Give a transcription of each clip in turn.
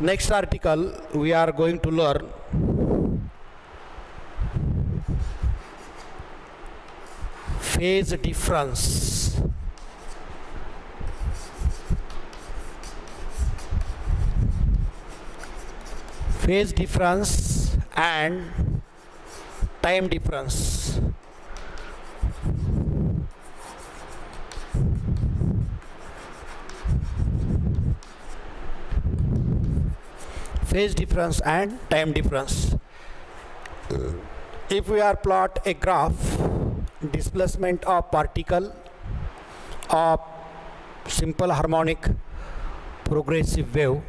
Next article we are going to learn phase difference. Phase difference and time difference. Phase difference and time difference. If we are plot a graph, displacement of particle of simple harmonic progressive wave,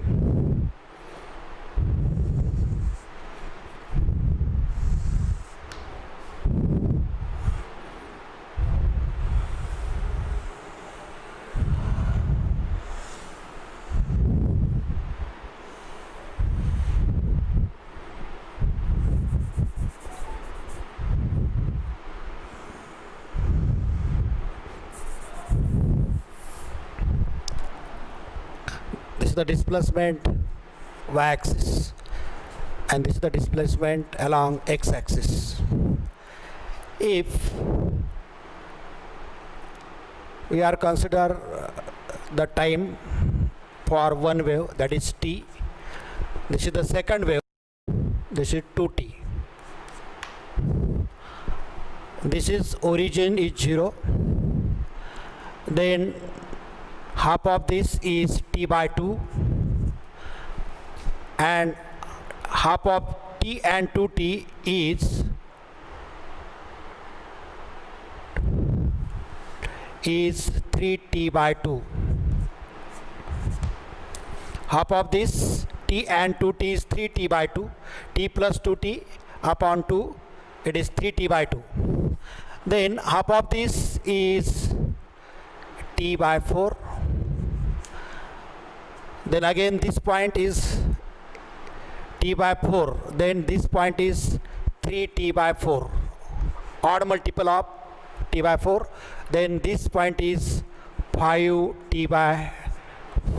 this is the displacement y-axis and this is the displacement along x-axis. If we are consider the time for one wave, that is t, this is the second wave, this is 2t, this is origin is 0, then half of this is t by 2 and half of t and 2t is 3t by 2. Half of this t and 2t is 3t by 2. T plus 2t upon 2, it is 3t by 2. Then half of this is t by 4. Then again this point is t by 4. Then this point is 3t by 4. Odd multiple of t by 4. Then this point is 5t by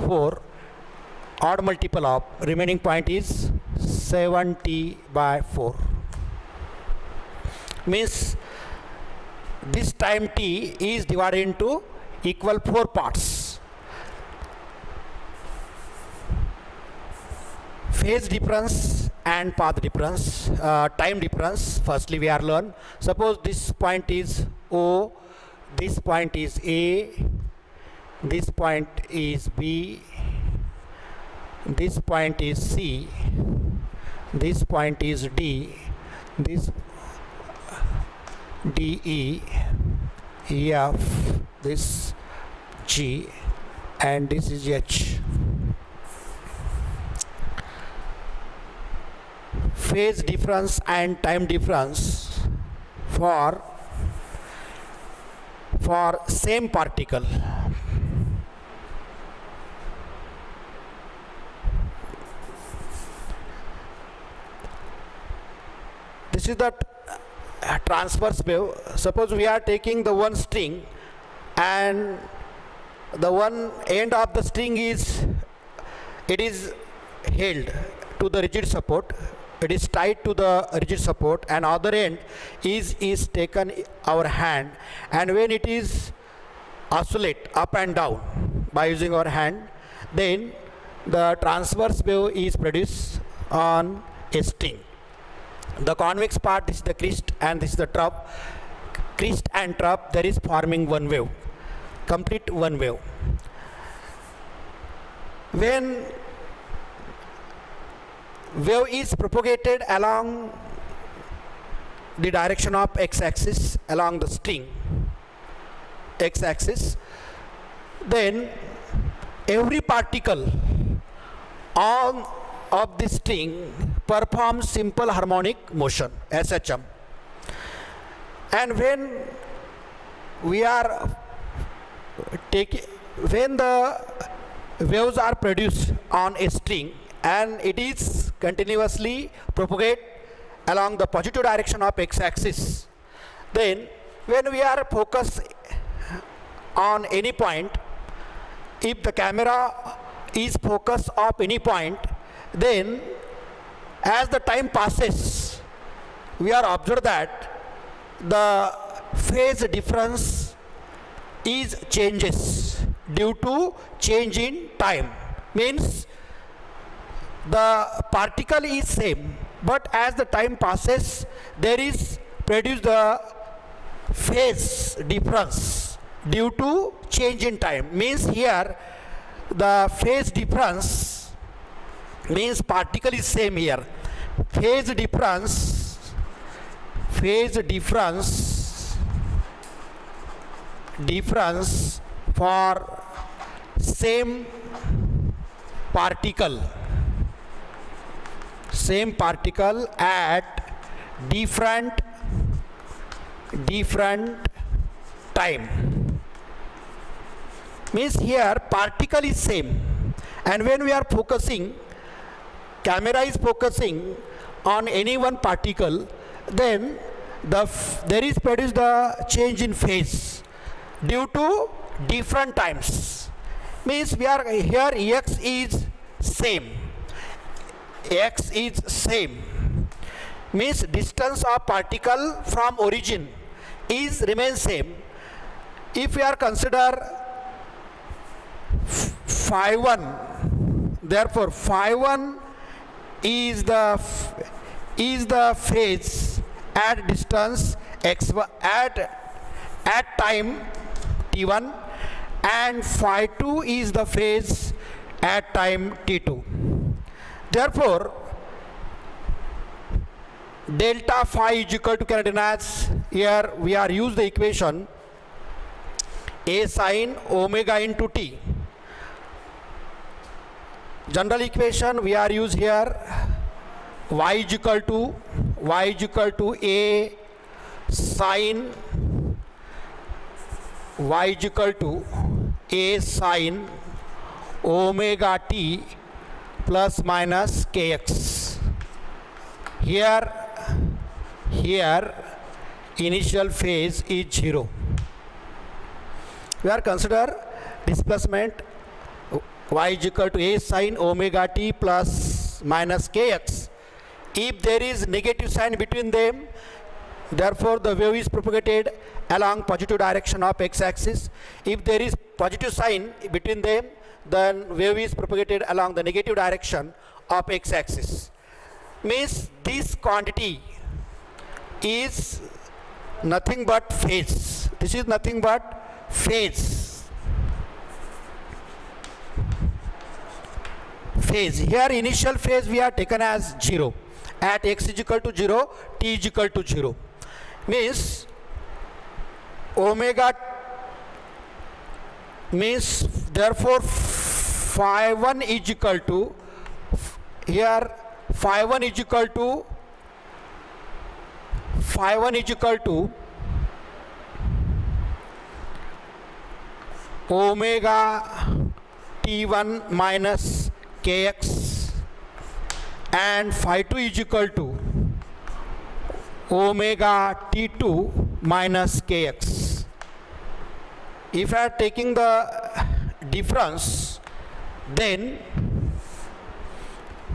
4. Odd multiple of remaining point is 7t by 4. Means this time t is divided into equal 4 parts. Phase difference and path difference, time difference. Firstly we are learn. Suppose this point is O, this point is A, this point is B, this point is C, this point is D, this D, E, F, this G, and this is H. Phase difference and time difference for same particle. This is the transverse wave. Suppose we are taking the one string and the one end of the string is held to the rigid support. It is tied to the rigid support and other end is taken our hand, and when it is oscillate up and down by using our hand, then the transverse wave is produced on a string. The convex part is the crest and this is the trough. Crest and trough there is forming one wave, complete one wave. When wave is propagated along the direction of x-axis along the string x-axis, then every particle on of this string performs simple harmonic motion SHM. And when we are when the waves are produced on a string and it is continuously propagate along the positive direction of x-axis, then when we are focused on any point, if the camera is focused of any point, Then as the time passes, we are observed that the phase difference is changes due to change in time. Means the particle is same, but as the time passes, there is produced the phase difference due to change in time. Means here the phase difference means particle is same here. Phase difference for same particle at different time. Means here particle is same, and when we are focusing, camera is focusing on any one particle, then there is produced the change in phase due to different times. Means we are here x is same, means distance of particle from origin is remain same. If we are consider phi 1, therefore phi 1 is the phase at distance x1 at time t1, and phi 2 is the phase at time t2. Therefore delta phi is equal to, can written as, here we are use the equation a sin omega into t. General equation we are use here y is equal to a sin omega t plus minus kx. Here initial phase is 0. We are consider displacement y is equal to a sin omega t plus minus kx. If there is negative sign between them, therefore the wave is propagated along positive direction of x-axis. If there is positive sign between them, then wave is propagated along the negative direction of x-axis. Means this quantity is nothing but phase. This is nothing but phase. Here initial phase we are taken as 0 at x is equal to 0, t is equal to 0. Means omega, means therefore phi 1 is equal to, here phi 1 is equal to omega t1 minus kx, and phi 2 is equal to omega t2 minus kx. If I are taking the difference, then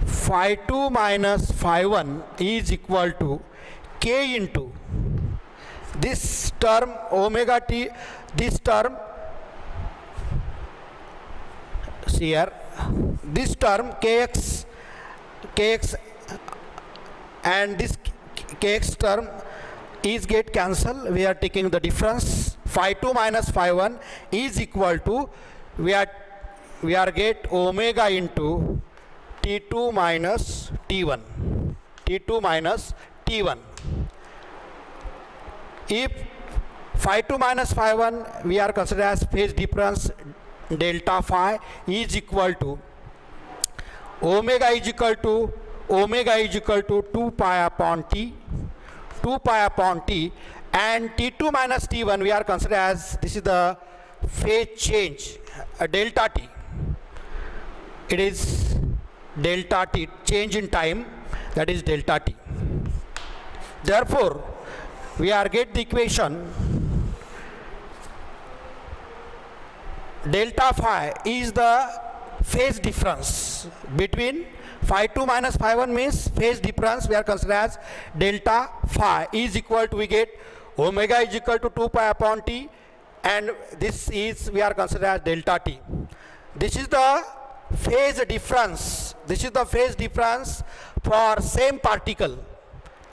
phi 2 minus phi 1 is equal to k into this term omega t, this term here, this term kx and this kx term is get cancelled. We are taking the difference. Phi 2 minus phi 1 is equal to, we are get omega into t2 minus t1. If phi 2 minus phi 1 we are considered as phase difference, delta phi is equal to omega is equal to 2 pi upon t, and t2 minus t1 we are considered as, this is the phase change, delta t. It is delta t, change in time, that is delta t. Therefore we are get the equation delta phi is the phase difference between phi 2 minus phi 1 means phase difference we are considered as delta phi is equal to, we get omega is equal to 2 pi upon t, and this is we are considered as delta t. This is the phase difference. This is the phase difference for same particle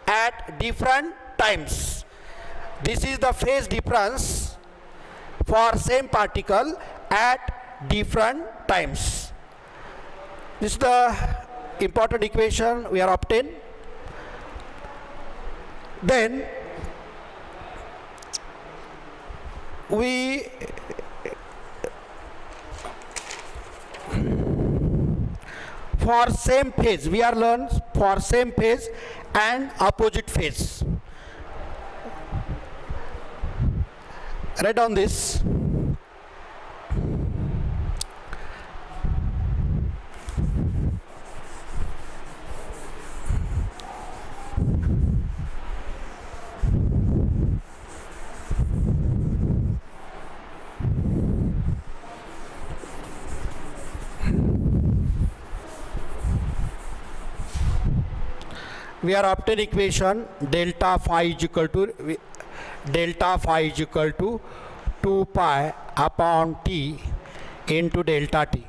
at different times. This is the phase difference for same particle at different times. This is the important equation we are obtained. Then we for same phase we are learned for same phase and opposite phase. Write down this. We are obtaining equation delta phi is equal to 2 pi upon t into delta t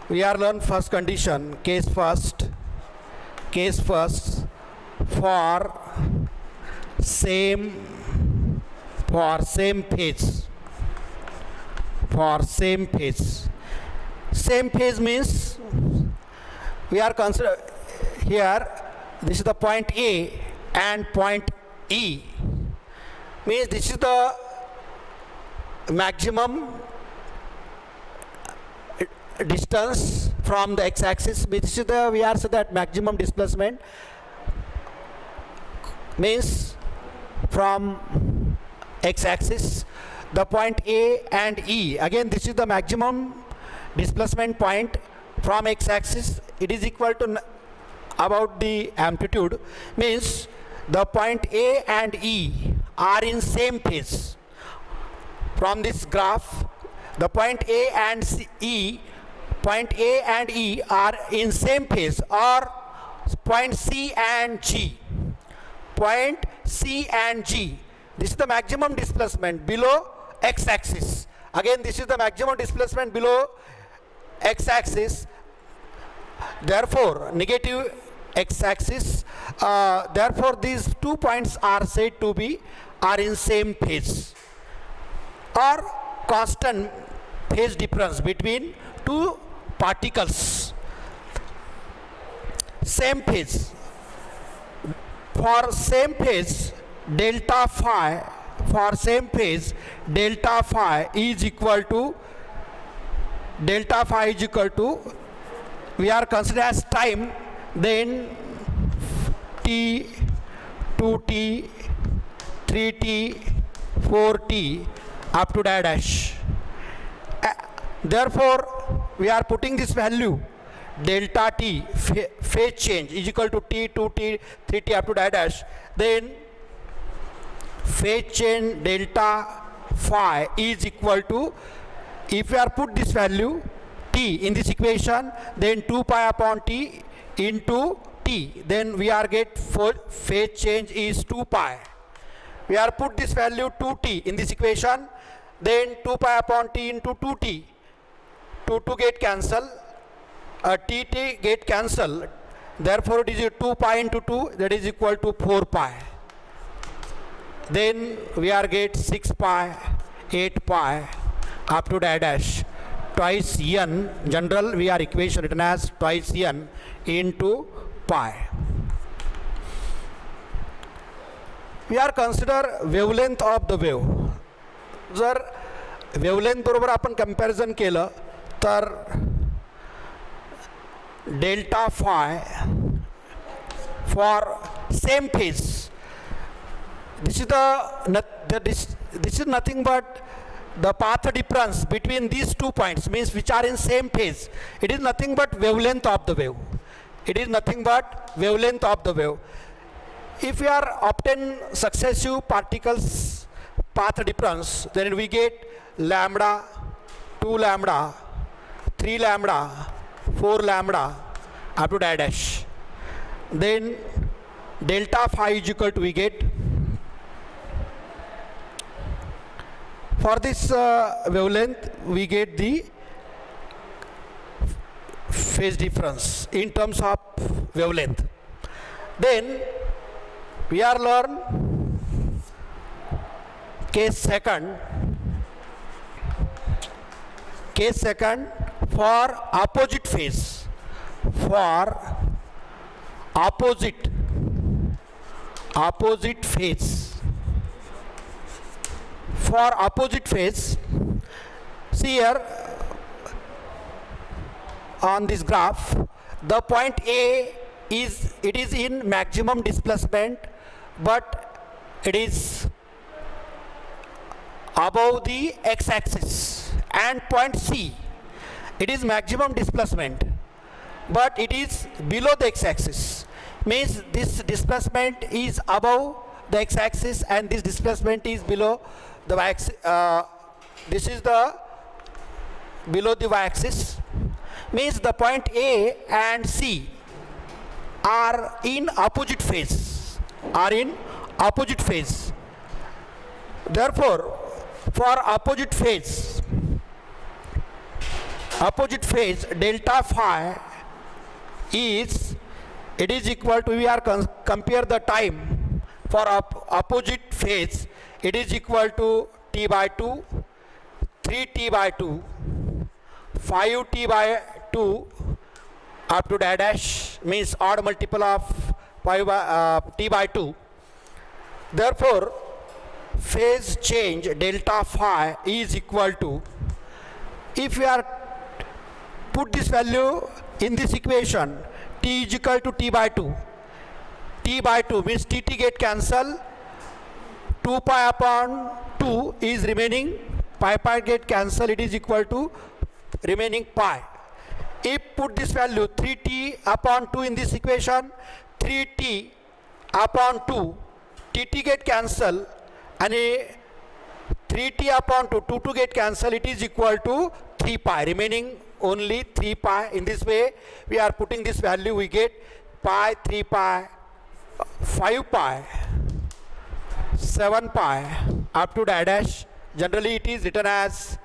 We are learn first condition, case first for same phase. Same phase means we are consider here, this is the point A and point E, means this is the maximum distance from the x-axis. This is the, we are saying that maximum displacement means from x-axis. The point A and E, again this is the maximum displacement point from x-axis. It is equal to about the amplitude, means the point A and E are in same phase. From this graph, the point A and E are in same phase, or point C and G. This is the maximum displacement below x-axis. Again this is the maximum displacement below x-axis, therefore negative x-axis, therefore these 2 points are said to be in same phase, or constant phase difference between two particles. Same phase, for same phase delta phi is equal to we are considered as time, then t, 2t, 3t, 4t up to dash. Therefore we are putting this value delta t phase change is equal to t, 2t, 3t up to dash. Then phase change delta phi is equal to, if we are put this value t in this equation, then 2 pi upon t into t, then we are get for phase change is 2 pi. We are put this value 2t in this equation, then 2 pi upon t into 2t. 2 get cancel, t get cancel, therefore it is 2 pi into 2, that is equal to 4 pi. Then we are get 6 pi, 8 pi up to dash, twice n, general we are equation written as twice n into pi. We are consider wavelength of the wave. जर wavelength बरोबर आपण comparison केलं तर delta phi for same phase, this is nothing but the path difference between these 2 points, means which are in same phase. It is nothing but wavelength of the wave. If we are obtain successive particles path difference, then we get lambda 2 lambda, 3 lambda, 4 lambda up to dash. Then delta phi is equal to, we get for this wavelength we get the phase difference in terms of wavelength. Then we are learn case second for opposite phase. For opposite phase. For opposite phase, see here on this graph, the point A is in maximum displacement, but it is above the x-axis, and point C, it is maximum displacement, but it is below the x-axis. Means this displacement is above the x-axis and this displacement is below the y-axis. This is the below the y-axis. Means the point A and C are in opposite phase. Therefore, for opposite phase, delta phi is equal to, we are compare the time for opposite phase, it is equal to t by 2, 3t by 2, 5t by 2 up to dash, means odd multiple of t by 2. Therefore, phase change delta phi is equal to, if we are put this value in this equation, t is equal to t by 2. T by 2 means t get cancel, 2 pi upon 2 is remaining, pi get cancel, it is equal to remaining pi. If put this value 3t upon 2 in this equation, 3t upon 2, tt get cancel, and 3t upon 2 get cancel, it is equal to 3 pi, remaining only 3 pi. In this way we are putting this value, we get pi, 3 pi, 5 pi, 7 pi up to dash. Generally it is written as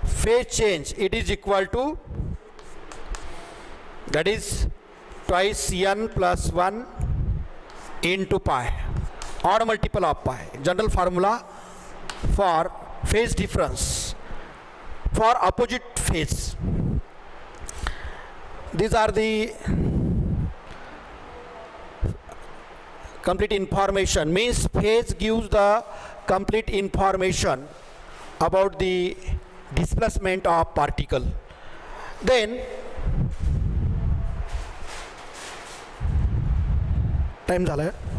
phase change, it is equal to, that is twice n plus 1 into pi, odd multiple of pi. General formula for phase difference for opposite phase. These are the complete information, means phase gives the complete information about the displacement of particle. Then time झाला है.